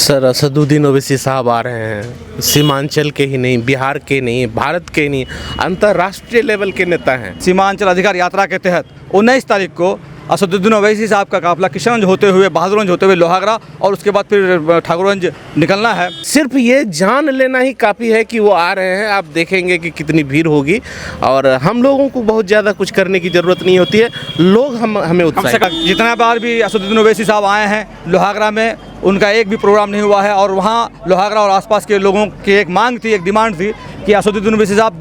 Sir Asaduddin Owaisi साहब आ रहे हैं। सीमांचल के ही नहीं, बिहार के नहीं, भारत के नहीं, अंतर्राष्ट्रीय लेवल के नेता हैं। सीमांचल अधिकार यात्रा के तहत 19 तारीख को असदुद्दीन ओवैसी साहब का काफिला किशनगंज होते हुए, बहादुरगंज होते हुए लोहागड़ा और उसके बाद फिर ठाकुरगंज निकलना है। सिर्फ ये जान लेना ही काफ़ी है कि वो आ रहे हैं। आप देखेंगे कि कितनी भीड़ होगी और हम लोगों को बहुत ज़्यादा कुछ करने की ज़रूरत नहीं होती है। लोग हमें उत्साहित। जितना बार भी असदुद्दीन ओवैसी साहब आए हैं लोहागड़ा में, उनका एक भी प्रोग्राम नहीं हुआ है और वहाँ लोहागड़ा और आसपास के लोगों की एक मांग थी, एक डिमांड थी कि असदुद्दीन ओवैसी साहब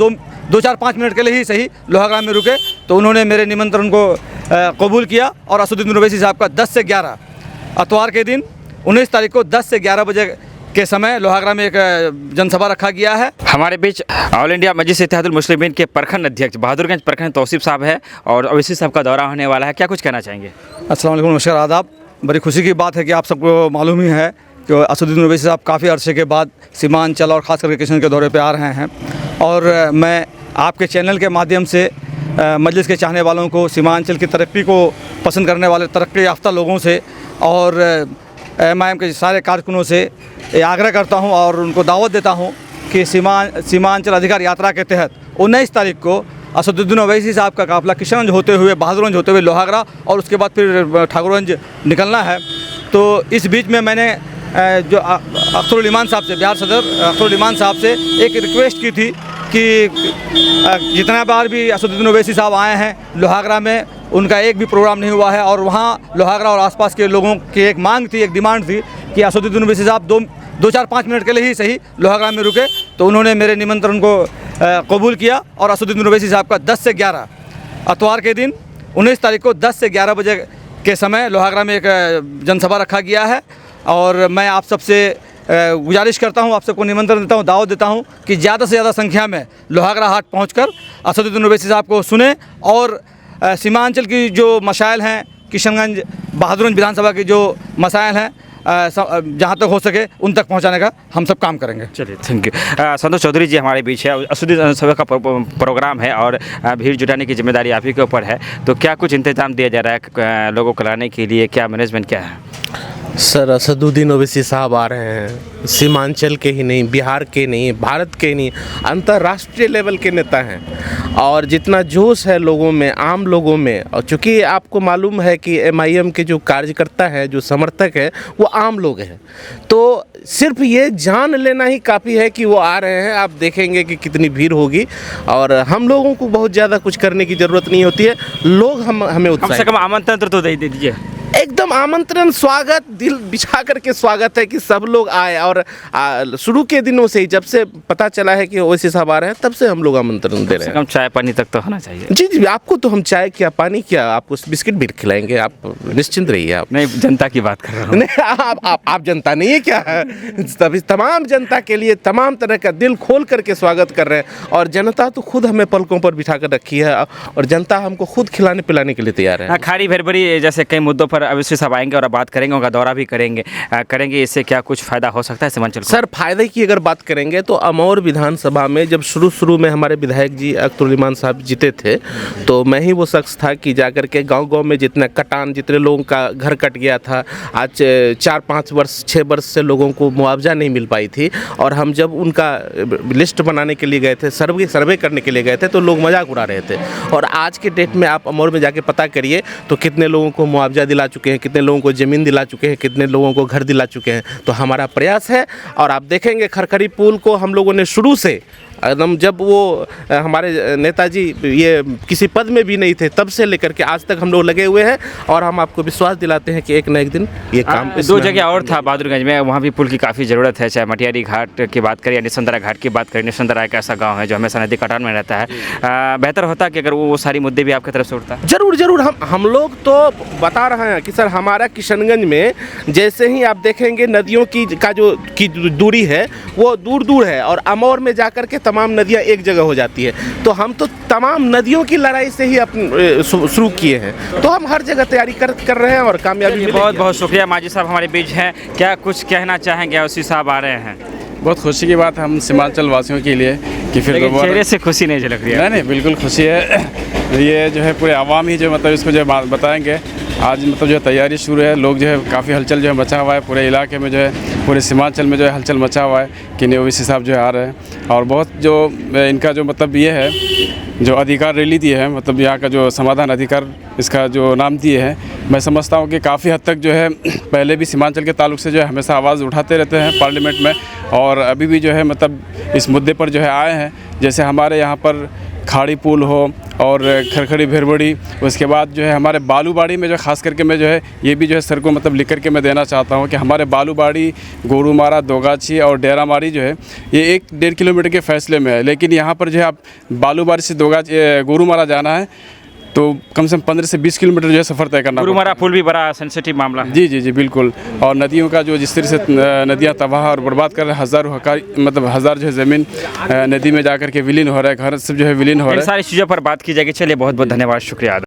2-4-5 मिनट के लिए ही सही लोहागड़ा में रुके, तो उन्होंने मेरे निमंत्रण को कबूल किया और असदुद्दीन ओवैसी साहब का 10 से 11 इतवार के दिन 19 तारीख को 10 से 11 बजे के समय लोहागड़ा में एक जनसभा रखा गया है। हमारे बीच ऑल इंडिया मजलिस इत्तेहादुल मुस्लिमीन के प्रखंड अध्यक्ष बहादुरगंज प्रखंड तौसीफ साहब है और ओवैसी साहब का दौरा होने वाला है। क्या कुछ कहना चाहेंगे? अस्सलाम वालेकुम, नमस्कार, आदाब। बड़ी खुशी की बात है कि आप सबको मालूम ही है कि असदुद्दीन ओवैसी साहब काफ़ी अरसे के बाद सीमांचल और ख़ास करके किशनगंज के दौरे पे आ रहे हैं और मैं आपके चैनल के माध्यम से मजलिस के चाहने वालों को, सीमांचल की तरक्की को पसंद करने वाले तरक्की याफ्ता लोगों से और MIM के सारे कारकुनों से आग्रह करता हूं और उनको दावत देता हूं कि सीमांचल अधिकार यात्रा के तहत 19 तारीख को असदुद्दीन ओवैसी साहब का काफिला किशनगंज होते हुए, बहादुरगंज होते हुए लोहागड़ा और उसके बाद फिर ठाकुरगंज निकलना है। तो इस बीच में मैंने जो अख्तरुल ईमान साहब से, बिहार सदर अख्तरुल ईमान साहब से एक रिक्वेस्ट की थी कि जितना बार भी असदुद्दीन ओवैसी साहब आए हैं लोहागड़ा में, उनका एक भी प्रोग्राम नहीं हुआ है और वहाँ लोहागड़ा और आसपास के लोगों की एक मांग थी, एक डिमांड थी कि असदुद्दीन ओवैसी साहब 2-4-5 मिनट के लिए ही सही लोहागड़ा में रुके, तो उन्होंने मेरे निमंत्रण को कबूल किया और असदुद्दीन ओवैसी साहब का 10 से 11 इतवार के दिन 19 तारीख को 10 से 11 बजे के समय लोहागड़ा में एक जनसभा रखा गया है। और मैं आप सबसे गुजारिश करता हूं, आप सबको निमंत्रण देता हूं, दावत देता हूं कि ज़्यादा से ज़्यादा संख्या में लोहागड़ा हाट पहुंचकर असदुद्दीन ओवैसी साहब को सुने और सीमांचल की जो मसाइल हैं, किशनगंज बहादुरगंज विधानसभा की जो मसाइल हैं, जहाँ तक हो सके उन तक पहुँचाने का हम सब काम करेंगे। चलिए, थैंक यू। संतोष चौधरी जी हमारे बीच है। असदुद्दीन सभा का प्रोग्राम है और भीड़ जुटाने की जिम्मेदारी आप ही के ऊपर है, तो क्या कुछ इंतजाम दिया जा रहा है लोगों को लाने के लिए? क्या मैनेजमेंट क्या है? सर असदुद्दीन ओवैसी साहब आ रहे हैं। सीमांचल के ही नहीं, बिहार के नहीं, भारत के नहीं, अंतर्राष्ट्रीय लेवल के नेता हैं और जितना जोश है लोगों में, आम लोगों में, और चूँकि आपको मालूम है कि MIM के जो कार्यकर्ता है, जो समर्थक है, वो आम लोग हैं, तो सिर्फ ये जान लेना ही काफ़ी है कि वो आ रहे हैं। आप देखेंगे कि कितनी भीड़ होगी और हम लोगों को बहुत ज़्यादा कुछ करने की ज़रूरत नहीं होती है। लोग हमें उत्साहित। कम से कम आमंत्रण तो दे दीजिए। एकदम आमंत्रण, स्वागत, दिल बिछा करके स्वागत है कि सब लोग आए और शुरू के दिनों से ही, जब से पता चला है कि ओवैसी साहब आ रहे हैं, तब से हम लोग आमंत्रण दे रहे हैं। कम चाय पानी तक तो होना चाहिए। जी जी, आपको तो हम चाय क्या, पानी क्या, आपको बिस्किट भी खिलाएंगे, आप निश्चिंत रहिए। आप नहीं, जनता की बात कर रहा हूँ। नहीं, आप जनता नहीं है क्या? तभी तमाम जनता के लिए तमाम तरह का दिल खोल करके स्वागत कर रहे हैं और जनता तो खुद हमें पलकों पर बिठा कर रखी है और जनता हमको खुद खिलाने पिलाने के लिए तैयार है। खाड़ी भरभरी जैसे कई मुद्दों पर ओवैसी साहब आएंगे और बात करेंगे, उनका दौरा भी करेंगे। इससे क्या कुछ फ़ायदा हो सकता है सीमांचल को? सर, फायदे की अगर बात करेंगे तो अमौर विधानसभा में जब शुरू में हमारे विधायक जी अख्तरुल ईमान साहब जीते थे, तो मैं ही वो शख्स था कि जाकर के गांव-गांव में जितने लोगों का घर कट गया था, आज 4-5 वर्ष 6 वर्ष से लोगों को मुआवजा नहीं मिल पाई थी, और हम जब उनका लिस्ट बनाने के लिए गए थे, सर्वे करने के लिए गए थे, तो लोग मजाक उड़ा रहे थे। और आज के डेट में आप अमौर में जाके पता करिए तो कितने लोगों को मुआवजा दिला चुके हैं, कितने लोगों को ज़मीन दिला चुके हैं, कितने लोगों को घर दिला चुके हैं। तो हमारा प्रयास है और आप देखेंगे खरखरी पुल को हम लोगों ने शुरू से एकदम, जब वो हमारे नेताजी ये किसी पद में भी नहीं थे, तब से लेकर के आज तक हम लोग लगे हुए हैं और हम आपको विश्वास दिलाते हैं कि एक न एक दिन ये काम। 2 जगह और था बहादुरगंज में, वहाँ भी पुल की काफ़ी ज़रूरत है। चाहे मटियारी घाट की बात करें या निसंदरा घाट की बात करें, निसंदरा एक ऐसा गाँव है जो हमेशा नदी कटान में रहता है। बेहतर होता कि अगर वो सारी मुद्दे भी आपकी तरफ से उठता। जरूर हम लोग तो बता रहे हैं कि सर हमारा किशनगंज में जैसे ही आप देखेंगे नदियों की दूरी है वो दूर है और अमौर में जाकर के तमाम नदियां एक जगह हो जाती है, तो हम तो तमाम नदियों की लड़ाई से ही शुरू किए हैं, तो हम हर जगह तैयारी कर रहे हैं और कामयाबी। बहुत बहुत शुक्रिया। माजी साहब हमारे बीच हैं, क्या कुछ कहना चाहेंगे? ओवैसी साहब आ रहे हैं। बहुत खुशी की बात है हम सीमांचल वासियों के लिए कि फिर चेहरे से खुशी नहीं झलक रही है। नहीं, बिल्कुल खुशी है। ये जो है पूरे आवाम ही जो मतलब इसको जो बताएंगे आज मतलब जो है तैयारी शुरू है। लोग जो है काफ़ी हलचल जो है मचा हुआ है पूरे इलाके में, जो है पूरे सीमांचल में जो है हलचल मचा हुआ है कि नहीं ओवैसी साहब जो है आ रहे हैं। और बहुत जो इनका जो मतलब ये है जो अधिकार रैली दी है, मतलब यहाँ का जो समाधान अधिकार इसका जो नाम दिए हैं, मैं समझता हूँ कि काफ़ी हद तक जो है पहले भी सीमांचल के ताल्लुक से जो है हमेशा आवाज़ उठाते रहते हैं पार्लियामेंट में, और अभी भी जो है मतलब इस मुद्दे पर जो है आए हैं। जैसे हमारे यहाँ पर खाड़ी पुल हो और खरखड़ी भेरबड़ी, उसके बाद जो है हमारे बालूबाड़ी में जो ख़ास करके मैं जो है ये भी जो है सर को मतलब लिख करके मैं देना चाहता हूँ कि हमारे बालूबाड़ी, गोरूमारा, दोगाछी और डेरामारी जो है ये 1-1.5 किलोमीटर के फासले में है। लेकिन यहाँ पर जो है आप बालूबाड़ी से गोरूमारा जाना है तो कम से कम 15 से 20 किलोमीटर जो है सफ़र तय करना। गुरुमारा पुल भी बड़ा सेंसिटिव मामला है। जी बिल्कुल। और नदियों का जो जिस तरह से नदियाँ तबाह और बर्बाद कर रहे हैं, हज़ार जो है ज़मीन नदी में जाकर के विलीन हो रहा है, घर सब जो है विलीन हो रहा है। इन सारी चीज़ों पर बात की जाएगी। चलिए बहुत बहुत धन्यवाद, शुक्रिया।